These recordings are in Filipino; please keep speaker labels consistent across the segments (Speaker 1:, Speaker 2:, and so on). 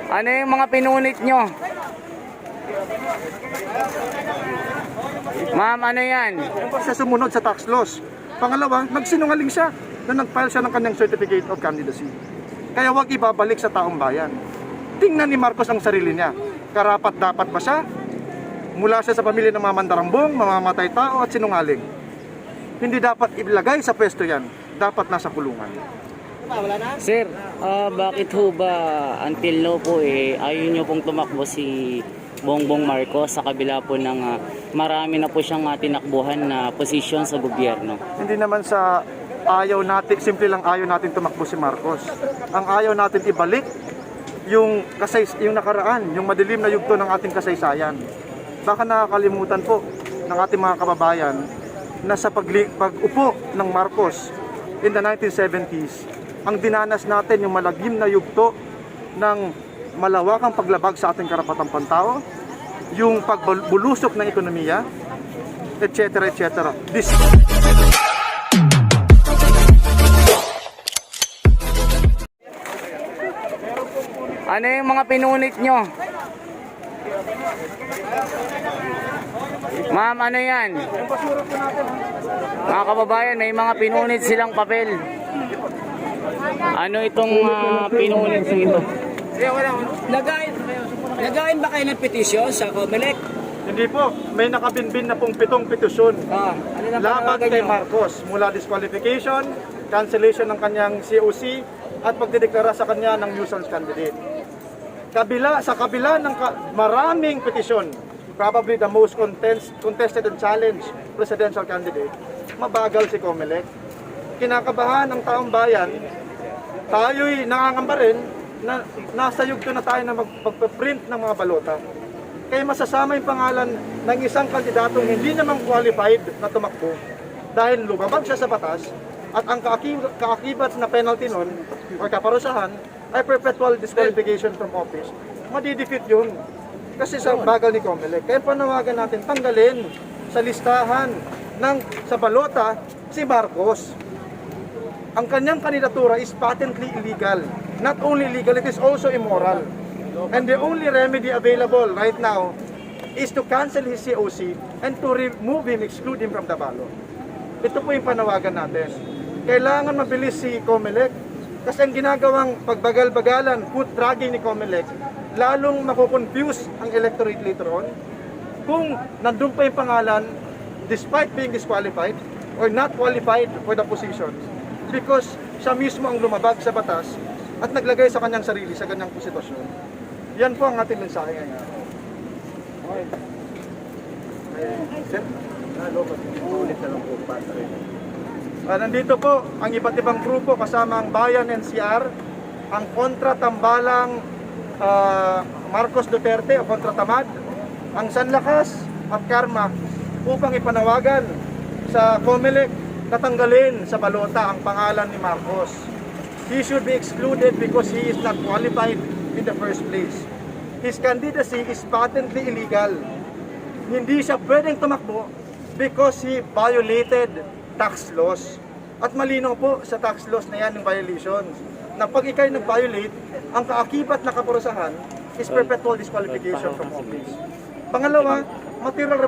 Speaker 1: Ano yung mga pinunit nyo? Ma'am, ano yan?
Speaker 2: Sa sumunod sa tax laws. Pangalawa, nagsinungaling siya na nag-file siya ng kanyang certificate of candidacy. Kaya wag ibabalik sa taong bayan. Tingnan ni Marcos ang sarili niya. Karapat dapat ba siya? Mula siya sa pamilya ng mga mandarambong, mamamatay tao at sinungaling. Hindi dapat ilagay sa pwesto yan. Dapat nasa kulungan.
Speaker 1: Sir, bakit ho ba until now po ayaw nyo pong tumakbo si Bongbong Marcos sa kabila po ng marami na po siyang tinakbuhan na posisyon sa gobyerno?
Speaker 2: Hindi naman sa ayaw natin, simple lang ayaw natin tumakbo si Marcos. Ang ayaw natin ibalik yung nakaraan, yung madilim na yugto ng ating kasaysayan. Baka nakakalimutan po ng ating mga kababayan na sa pag-upo ng Marcos in the 1970s, ang dinanas natin yung malagim na yugto ng malawakang paglabag sa ating karapatang pantao, yung pagbulusok ng ekonomiya, etc. etc.
Speaker 1: Ano yung mga pinunit nyo? Ma'am, ano yan? Mga kababayan, may mga pinunit silang papel. Ano itong pinunit ito?
Speaker 3: Nagain ba kayo ng petisyon sa COMELEC?
Speaker 2: Hindi po, may nakabinbin na pong 7 petisyon
Speaker 3: Ano na
Speaker 2: laban kay Marcos mula disqualification, cancellation ng kanyang COC at pagdideklara sa kanya ng nuisance candidate. Sa kabila ng maraming petisyon, probably the most contested and challenged presidential candidate, mabagal si COMELEC. Kinakabahan ng taong bayan, tayo'y nangangamba rin na nasa yugto na tayo na magpaprint ng mga balota. Kaya masasama yung pangalan ng isang kandidatong hindi naman qualified na tumakbo dahil lumabag siya sa batas at ang kaakibat na penalty nun o kaparusahan ay perpetual disqualification from office. Madidefeat yun kasi sa bagal ni COMELEC. Kaya panawagan natin tanggalin sa listahan sa balota si Marcos. Ang kanyang kandidatura is patently illegal. Not only illegal, it is also immoral. And the only remedy available right now is to cancel his COC and to remove him, exclude him from the ballot. Ito po yung panawagan natin. Kailangan mabilis si COMELEC kasi ang ginagawang pagbagal-bagalan, foot dragging ni COMELEC, lalong makukonfuse ang electorate later on kung nandun pa yung pangalan despite being disqualified or not qualified for the position because siya mismo ang lumabag sa batas at naglagay sa kanyang sarili sa kanyang sitwasyon. Yan po ang ating mensahe ngayon. Okay. Sir, ulit na lang po nandito po ang iba't ibang grupo kasama ang Bayan NCR, ang kontra tambalang Marcos Duterte o kontra tamad, ang Sanlakas at Karma upang ipanawagan sa COMELEC na tanggalin sa balota ang pangalan ni Marcos. He should be excluded because he is not qualified in the first place. His candidacy is patently illegal. Hindi siya pwedeng tumakbo because he violated tax laws. At malinaw po sa tax laws na yan yung violations. Na pag ikay nag-violate, ang kaakibat na kaparusahan is perpetual disqualification from office. Pangalawa, material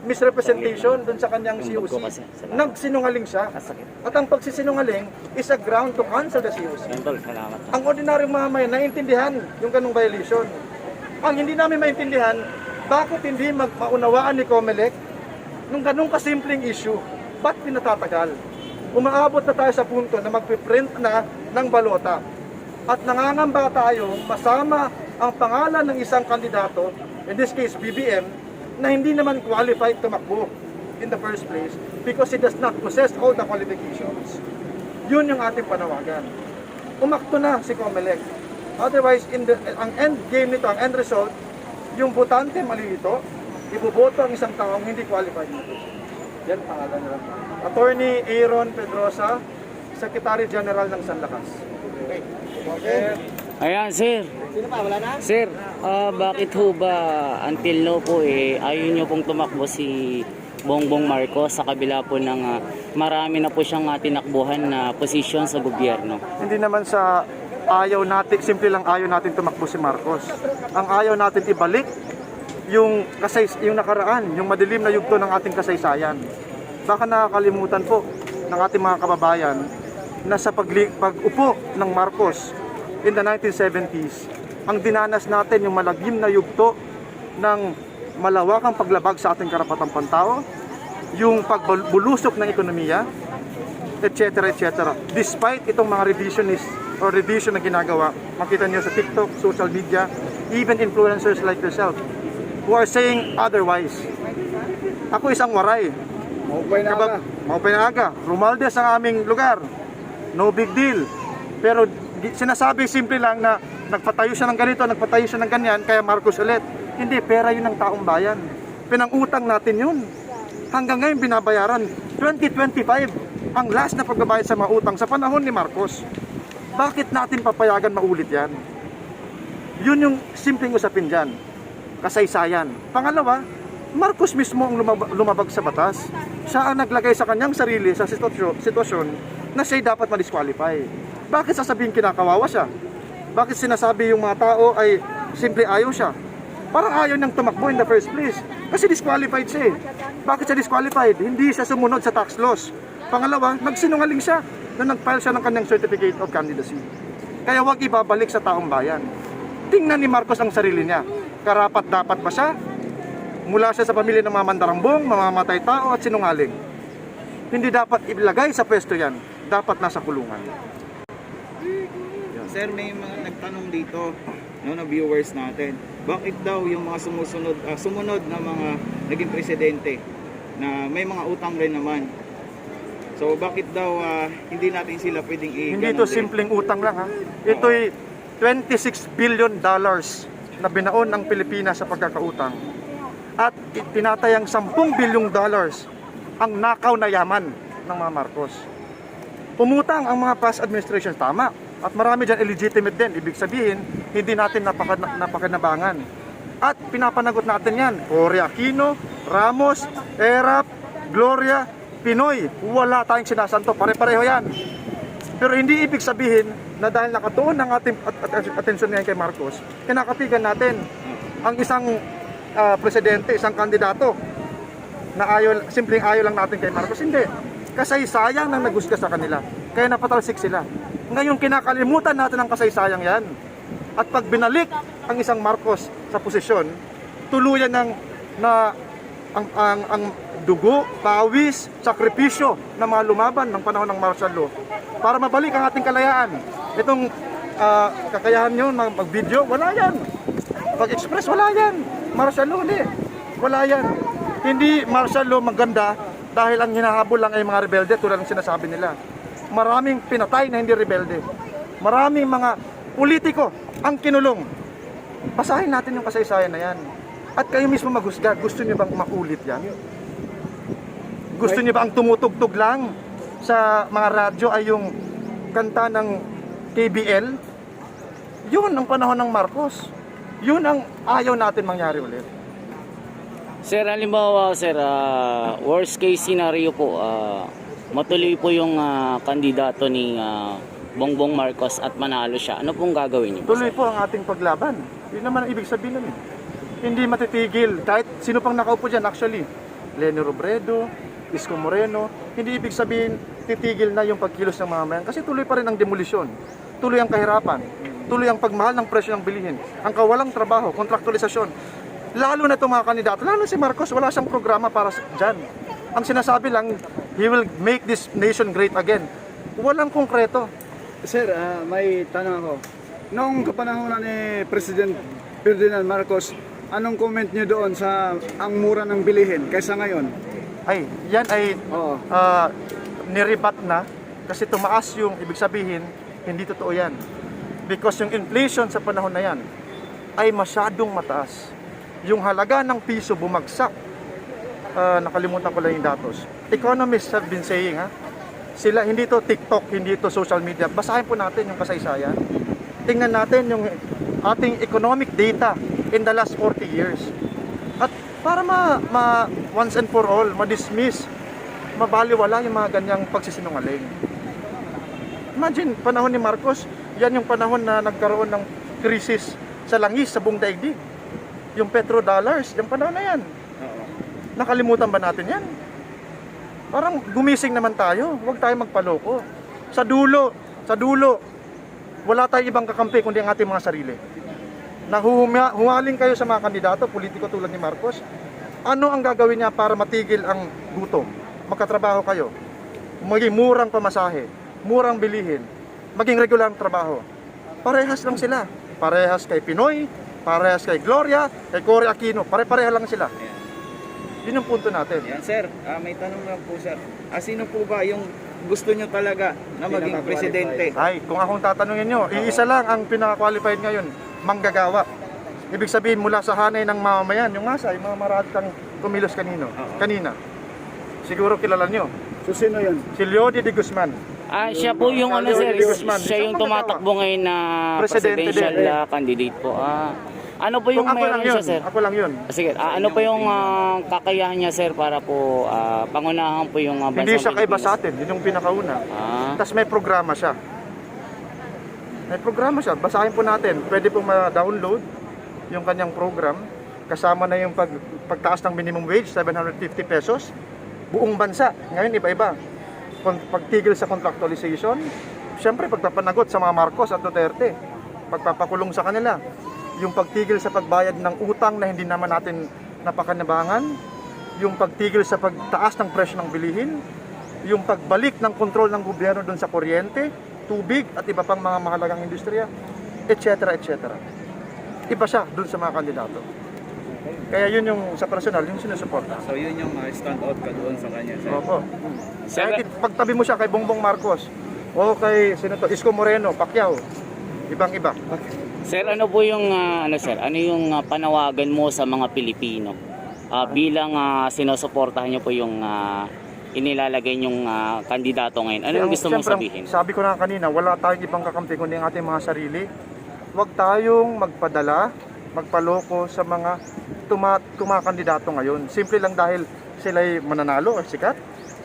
Speaker 2: misrepresentation dun sa kanyang COC. Nagsinungaling siya. At ang pagsisinungaling is a ground to cancel the COC. Ang ordinaryong mamamayan naiintindihan yung ganung violation. Ang hindi namin maintindihan, bakit hindi maunawaan ni COMELEC nung ganung kasimpleng issue? Ba't pinatatagal? Umaabot na tayo sa punto na magpiprint na ng balota. At nangangamba tayo masama ang pangalan ng isang kandidato, in this case BBM, na hindi naman qualified tumakbo in the first place because he does not possess all the qualifications. Yun yung ating panawagan. Umakto na si COMELEC. Otherwise, ang end game nito, ang end result, yung botante malilito, iboboto ang isang taong hindi qualified. Yan pangalan nila. Attorney Aaron Pedrosa, Secretary General ng Sanlakas. Okay.
Speaker 1: Ayan, sir.
Speaker 3: Sino pa? Wala na?
Speaker 1: Sir, bakit ho ba until now po ayaw nyo pong tumakbo si Bongbong Marcos sa kabila po ng marami na po siyang tinakbuhan na posisyon sa gobyerno?
Speaker 2: Hindi naman sa ayaw natin, simple lang ayaw natin tumakbo si Marcos. Ang ayaw natin ibalik yung nakaraan, yung madilim na yugto ng ating kasaysayan. Baka nakakalimutan po ng ating mga kababayan na sa pag-upo ng Marcos in the 1970s, ang dinanas natin yung malagim na yugto ng malawakang paglabag sa ating karapatang pantao, yung pagbulusok ng ekonomiya, etc. etc. Despite itong mga revisionist or revision na ginagawa, makita niyo sa TikTok, social media, even influencers like yourself who are saying otherwise. Ako isang waray. Maupay na aga. Romualdez ang aming lugar. No big deal. Pero sinasabi simple lang na nagpatayo siya ng ganito, nagpatayo siya ng ganyan, kaya Marcos ulit. Hindi, pera yun ng taong bayan. Pinang-utang natin yun. Hanggang ngayon binabayaran. 2025, ang last na pagbabayad sa mga utang sa panahon ni Marcos. Bakit natin papayagan maulit yan? Yun yung simpleng usapin dyan. Kasaysayan. Pangalawa, Marcos mismo ang lumabag sa batas. Siya ang naglagay sa kanyang sarili sa sitwasyon na siya'y dapat ma-disqualify. Bakit sasabihin kinakawawa siya? Bakit sinasabi yung mga tao ay simple ayaw siya? Parang ayaw niyang tumakbo in the first place. Kasi disqualified siya eh. Bakit siya disqualified? Hindi siya sumunod sa tax laws. Pangalawa, nagsinungaling siya na nag-file siya ng kanyang certificate of candidacy. Kaya wag ibabalik sa taong bayan. Tingnan ni Marcos ang sarili niya. Karapat dapat ba siya? Mula siya sa pamilya ng mga mandarambong, mamamatay tao at sinungaling. Hindi dapat ilagay sa pwesto yan. Dapat nasa kulungan.
Speaker 4: Sir, may mga nagtanong dito na viewers natin. Bakit daw yung mga sumunod na mga naging presidente na may mga utang rin naman? So bakit daw hindi natin sila pwedeng
Speaker 2: Hindi ito simpleng utang lang ha. Ito'y $26 billion na binaon ng Pilipinas sa pagkakautang. At tinatayang $10 bilyong ang nakaw na yaman ng mga Marcos. Pumutang ang mga past administrations, tama. At marami dyan illegitimate din. Ibig sabihin, hindi natin napakanabangan. At pinapanagot natin yan. Cory Aquino, Ramos, Erap, Gloria, Pinoy. Wala tayong sinasanto. Pare-pareho yan. Pero hindi ibig sabihin na dahil nakatuon ang ating atensyon ngayon kay Marcos, kinakatigan natin ang isang presidente, isang kandidato na simpleng ayaw lang natin kay Marcos. Hindi. Kasaysayang nang naghusga sa kanila. Kaya napatalsik sila. Ngayon kinakalimutan natin ang kasaysayang yan. At pag binalik ang isang Marcos sa posisyon, tuluyan ang dugo, pawis, sakripisyo na mga lumaban ng panahon ng martial law para mabalik ang ating kalayaan. Itong kakayahan nyo mag-video, wala yan. Pag-express, wala yan. Martial law, hindi. Wala yan. Hindi martial law maganda dahil ang hinahabol lang ay mga rebelde tulad ng sinasabi nila. Maraming pinatay na hindi rebelde. Maraming mga politiko ang kinulong. Basahin natin yung kasaysayan na yan. At kayo mismo maghusga, gusto niyo bang makulit yan? Gusto niyo ba ang tumutugtog lang sa mga radyo ay yung kanta ng KBL? Yun ang panahon ng Marcos. Yun ang ayaw natin mangyari ulit.
Speaker 1: Sir, halimbawa, sir, worst case scenario po, matuloy po yung kandidato ni Bongbong Marcos at manalo siya. Ano pong gagawin niyo?
Speaker 2: Tuloy po ang ating paglaban. Yun naman ang ibig sabihin nun. Hindi matitigil. Kahit sino pang nakaupo dyan, actually. Leni Robredo, Isko Moreno. Hindi ibig sabihin titigil na yung pagkilos ng mga mayan. Kasi tuloy pa rin ang demolisyon. Tuloy ang kahirapan. Tuloy ang pagmahal ng presyo ng bilihin. Ang kawalang trabaho, kontraktualisasyon. Lalo na itong mga kandidato. Lalo si Marcos, wala siyang programa para dyan. Ang sinasabi lang, he will make this nation great again. Walang konkreto.
Speaker 5: Sir, may tanong ako. Noong kapanahonan ni President Ferdinand Marcos, anong comment niyo doon sa ang mura ng bilihin kaysa ngayon?
Speaker 2: Ay, yan ay
Speaker 5: Oo.
Speaker 2: niribat na kasi tumaas yung ibig sabihin, hindi totoo yan. Because yung inflation sa panahon na yan ay masyadong mataas. Yung halaga ng piso bumagsak. Nakalimutan ko lang yung datos. Economists have been saying, sila, hindi to TikTok, hindi to social media. Basahin po natin yung kasaysayan. Tingnan natin yung ating economic data in the last 40 years. At para once and for all, ma-dismiss, mabaliwala yung mga ganyang pagsisinungaling. Imagine, panahon ni Marcos, Yan yung panahon na nagkaroon ng krisis sa langis sa buong daigdig. Yung petrodollars, yung panahon na yan. Nakalimutan ba natin yan? Parang gumising naman tayo, huwag tayo magpaloko. Sa dulo, wala tayong ibang kakampi kundi ang ating mga sarili. Humaling kayo sa mga kandidato, politiko tulad ni Marcos. Ano ang gagawin niya para matigil ang gutom? Magkatrabaho kayo. Maging murang pamasahe, murang bilihin, maging regular trabaho. Parehas lang sila. Parehas kay Pinoy, parehas kay Gloria, kay Cory Aquino. Pare-pareha lang sila. Yun yung punto natin.
Speaker 4: Yan sir, may tanong lang po sir. Sino po ba yung gusto nyo talaga na maging presidente?
Speaker 2: Ay, kung akong tatanungin nyo, iisa lang ang pinaka-qualified ngayon, manggagawa. Ibig sabihin mula sa hanay ng mamamayan, yung masa, yung mga maratang kumilos kanina. Siguro kilala nyo.
Speaker 5: So sino yun?
Speaker 2: Si Leody de Guzman.
Speaker 1: Siya po yung ano sir, siya yung tumatakbo ngayon na
Speaker 2: Presidente
Speaker 1: presidential
Speaker 2: din.
Speaker 1: Candidate po. Ano po yung
Speaker 2: Kung ako lang
Speaker 1: meron
Speaker 2: yun,
Speaker 1: siya sir?
Speaker 2: ako lang yun.
Speaker 1: Sige, ano po yung kakayahan niya sir para po pangunahan po yung bansang
Speaker 2: Hindi siya kaiba
Speaker 1: Pilipinas?
Speaker 2: sa atin, yun yung pinakauna. Tapos may programa siya. Basahin po natin. Pwede pong ma-download yung kanyang program. Kasama na yung pagtaas ng minimum wage, 750 pesos. Buong bansa. Ngayon iba-iba. Pagtigil sa contractualization. Siyempre pagpapanagot sa mga Marcos at Duterte. Pagpapakulong sa kanila. Yung pagtigil sa pagbayad ng utang na hindi naman natin napakanabangan. Yung pagtigil sa pagtaas ng presyo ng bilihin. Yung pagbalik ng kontrol ng gobyerno doon sa kuryente, tubig at iba pang mga mahalagang industriya, etc. Iba siya doon sa mga kandidato. Kaya yun yung sa personal, yung sinusuporta.
Speaker 4: So yun yung stand out ka doon sa kanya sir.
Speaker 2: Opo. Kahit pagtabi mo siya kay Bongbong Marcos o kay Isko Moreno, Pacquiao, ibang-iba.
Speaker 1: Sir, ano po yung ano yung panawagan mo sa mga Pilipino bilang sinusuportahan niyo po yung inilalagay yung kandidato ngayon? Ano yung gusto mong
Speaker 2: Siyempre,
Speaker 1: sabihin?
Speaker 2: Sabi ko na kanina, wala tayong ibang kakampi kundi ang ating mga sarili. Huwag tayong magpadala, magpaloko sa mga kumakandidato ngayon. Simple lang dahil sila'y mananalo o sikat,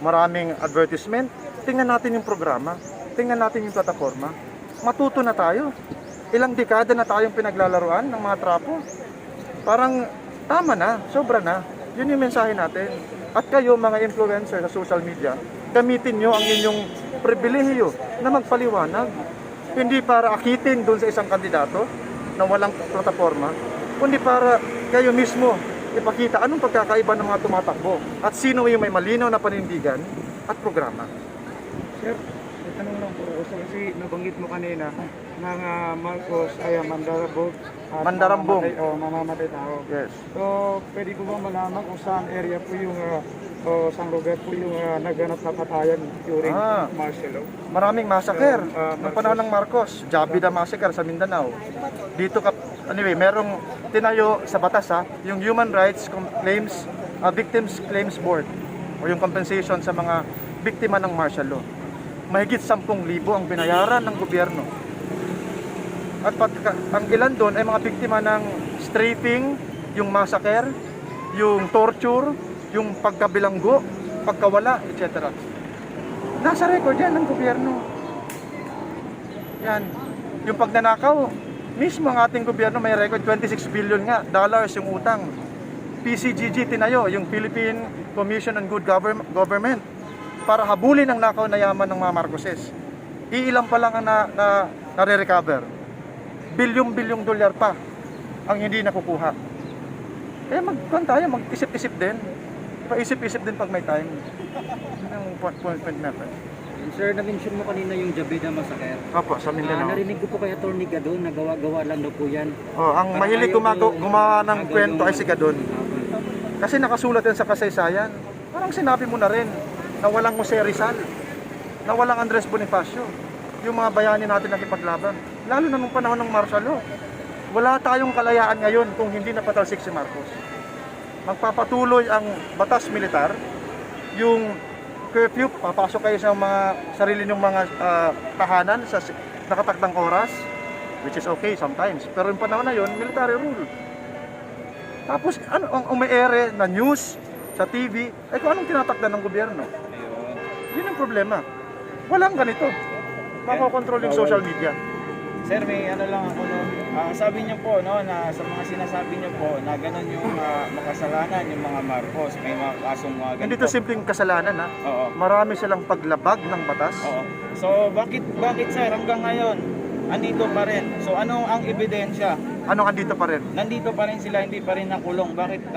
Speaker 2: maraming advertisement. Tingnan natin yung programa, tingnan natin yung plataforma. Matuto na tayo. Ilang dekada na tayong pinaglalaruan ng mga trapo. Parang tama na, sobra na. Yun yung mensahe natin. At kayo mga influencer sa social media, gamitin nyo ang inyong pribilehiyo na magpaliwanag. Hindi para akitin doon sa isang kandidato na walang plataforma, kundi para kayo mismo ipakita anong pagkakaiba ng mga tumatakbo at sino yung may malinaw na panindigan at programa.
Speaker 5: Sir, may tanong lang po ako. Kasi nabanggit mo kanina ng Marcos ay mandarabog. At
Speaker 2: Mandarambong.
Speaker 5: Mamamatay tao.
Speaker 2: Yes.
Speaker 5: So, pwede ko bang malaman kung saan area po yung o saan lugar po yung naganap na patayan during martial law?
Speaker 2: Maraming massacre
Speaker 5: Marcos.
Speaker 2: ng panahon ng Marcos. Jabida Massacre sa Mindanao. Dito anyway, merong tinayo sa batas yung Human Rights Claims Victims Claims Board o yung compensation sa mga biktima ng martial law. Mahigit 10,000 ang binayaran ng gobyerno. At ang ilan doon ay mga biktima ng strafing, yung massacre, yung torture, yung pagkabilanggo, pagkawala, etc. Nasa record yan ng gobyerno. Yan. Yung pagnanakaw, mismo ang ating gobyerno may record, 26 billion nga dollars yung utang. PCGG tinayo, yung Philippine Commission on Good Government, para habulin ang nakaw na yaman ng mga Marcoses. Iilan pa lang ang nare-recover. Bilyong-bilyong dolyar pa ang hindi nakukuha. Kaya mag-isip-isip din. Paisip-isip din pag may time. Yun ang point natin.
Speaker 3: Sir, na-mention mo kanina yung Jabida Massacre.
Speaker 2: Opo, sa Mindanao.
Speaker 3: Narinig ko po kay Atty. Gadon, nagawa-gawa lang daw po yan.
Speaker 2: Ang mahilig gumawa ng kwento ay si Gadon. Kasi nakasulat yan sa kasaysayan. Parang sinabi mo na rin na walang Jose Rizal, na walang Andres Bonifacio, yung mga bayani natin nakipaglaban. Lalo na nung panahon ng martial law. Wala tayong kalayaan ngayon kung hindi napatalsik si Marcos. Magpapatuloy ang batas militar, yung curfew, papasok kayo sa mga sarili ng mga tahanan sa nakatakdang oras, which is okay sometimes. Pero yung panahon na yun, military rule. Tapos ang umiere na news sa TV, ay kung anong tinatakdan ng gobyerno. Yun ang problema. Walang ganito. Makokontrol yung social media.
Speaker 4: Sir, may ano lang ako no. Sabi niyo po no na sa mga sinasabi niyo po na ganun yung makasalanan yung mga Marcos, may mga kasong mga ganito.
Speaker 2: Hindi to simpleng kasalanan ha.
Speaker 4: Oo.
Speaker 2: Marami silang paglabag ng batas.
Speaker 4: Oo. So bakit sir hanggang ngayon andito pa rin? So ano ang ebidensya?
Speaker 2: Anong andito pa rin?
Speaker 4: Nandito pa rin sila, hindi pa rin nakulong. Bakit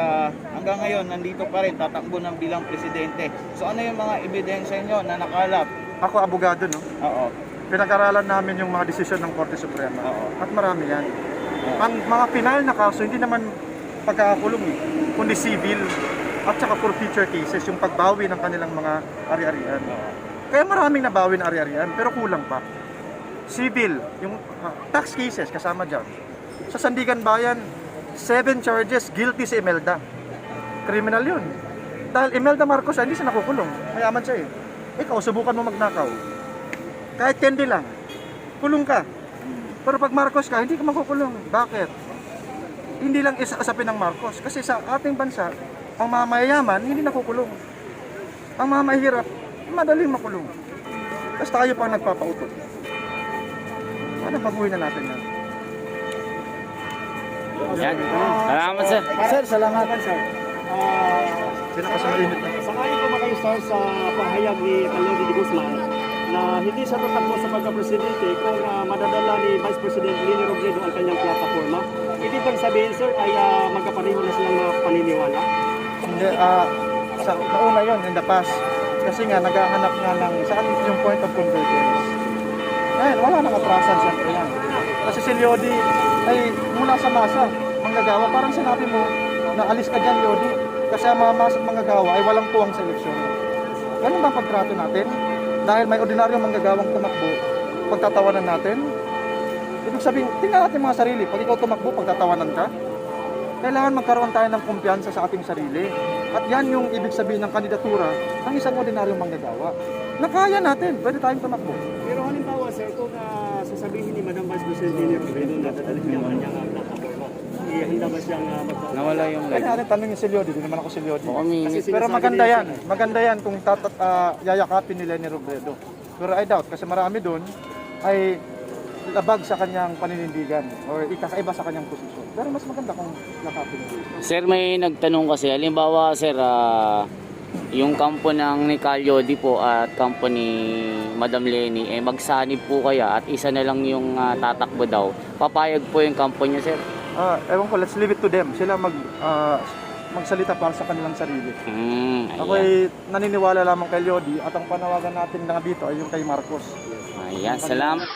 Speaker 4: hanggang ngayon nandito pa rin tatakbo ng bilang presidente? So ano yung mga ebidensya niyo na nakalap?
Speaker 2: Ako abogado no.
Speaker 4: Oo.
Speaker 2: Pinag-aralan namin yung mga desisyon ng Korte Suprema.
Speaker 4: Oo.
Speaker 2: At marami yan. Ang mga final na kaso, hindi naman pagkakakulong kundi civil at saka for future cases, yung pagbawi ng kanilang mga ari-arian. Kaya maraming nabawi na ari-arian, pero kulang pa. Civil, yung tax cases kasama dyan. Sa Sandigan Bayan, 7 charges, guilty si Imelda. Criminal yun. Dahil Imelda Marcos, hindi siya nakukulong. Mayaman siya eh. Ikaw, subukan mo magnakaw. Kahit candy lang, kulong ka. Pero pag Marcos ka, hindi ka makukulong. Bakit? Hindi lang isa kasapin ng Marcos. Kasi sa ating bansa, ang mga mayayaman, hindi nakukulong. Ang mga mahirap, madaling makulong. Tapos tayo pang nagpapautot. Ano, baguhin na natin yan.
Speaker 1: Yan. Salamat, sir.
Speaker 5: Sir, salamat.
Speaker 2: Sino ka sa mainit na?
Speaker 6: Sakali po ba kayo sir sa pahayag ni Calodi de Guzman na hindi siya tatakbo sa pagka-presidente kung madadala ni Vice President Leni Robredo ang kanyang plataforma? Ibig bang sabihin sir ay magkapareho na silang mga paniniwala?
Speaker 2: Hindi, sa nauna yon in the past. Kasi nga, naghahanap nga ng saan yung point of convergence. Ngayon, wala nang atrasan siyempre yan. Kasi si Leody ay mula sa masa, manggagawa. Parang sinabi mo na alis ka dyan, Leody. Kasi ang mga masa manggagawa ay walang tuwang sa eleksyon. Ganun ba ang pagtrato natin? Dahil may ordinaryong manggagawang tumakbo, pagtatawanan natin? Ibig sabihin, tingnan natin mga sarili. Pag ikaw tumakbo, pagtatawanan ka? Kailangan magkaroon tayo ng kumpiyansa sa ating sarili. At yan yung ibig sabihin ng kandidatura ng isang ordinaryong manggagawa. Nakaya natin, pwede tayong tumakbo.
Speaker 6: Pero halimbawa sir, kung sasabihin ni Madam Vice President Leni Robredo na dadalhin niya ang kanyang plataforma, handa ba siyang
Speaker 1: Nawala yung
Speaker 2: Kaya
Speaker 1: light.
Speaker 2: natin tanongin si Leody, hindi naman ako si Leody.
Speaker 1: Oo, minit.
Speaker 2: Pero maganda yan. Maganda yan kung yayakapin ni Leni Robredo. Pero I doubt kasi marami doon ay labag sa kanyang paninindigan or ikakaiba sa kanyang posisyon. Pero mas maganda kung yakapin niya.
Speaker 1: Sir, may nagtanong kasi. Halimbawa, sir, yung kampo ng ni Calodi po at kampo ni Madam Leni, magsanib po kaya at isa na lang yung tatakbo daw. Papayag po yung kampo niya, sir?
Speaker 2: Ewan ko, let's leave it to them. Sila magsalita para sa kanilang sarili. Ako ay naniniwala lamang kay Leody at ang panawagan natin na dito ay yung kay Marcos.
Speaker 1: Ayan, salamat.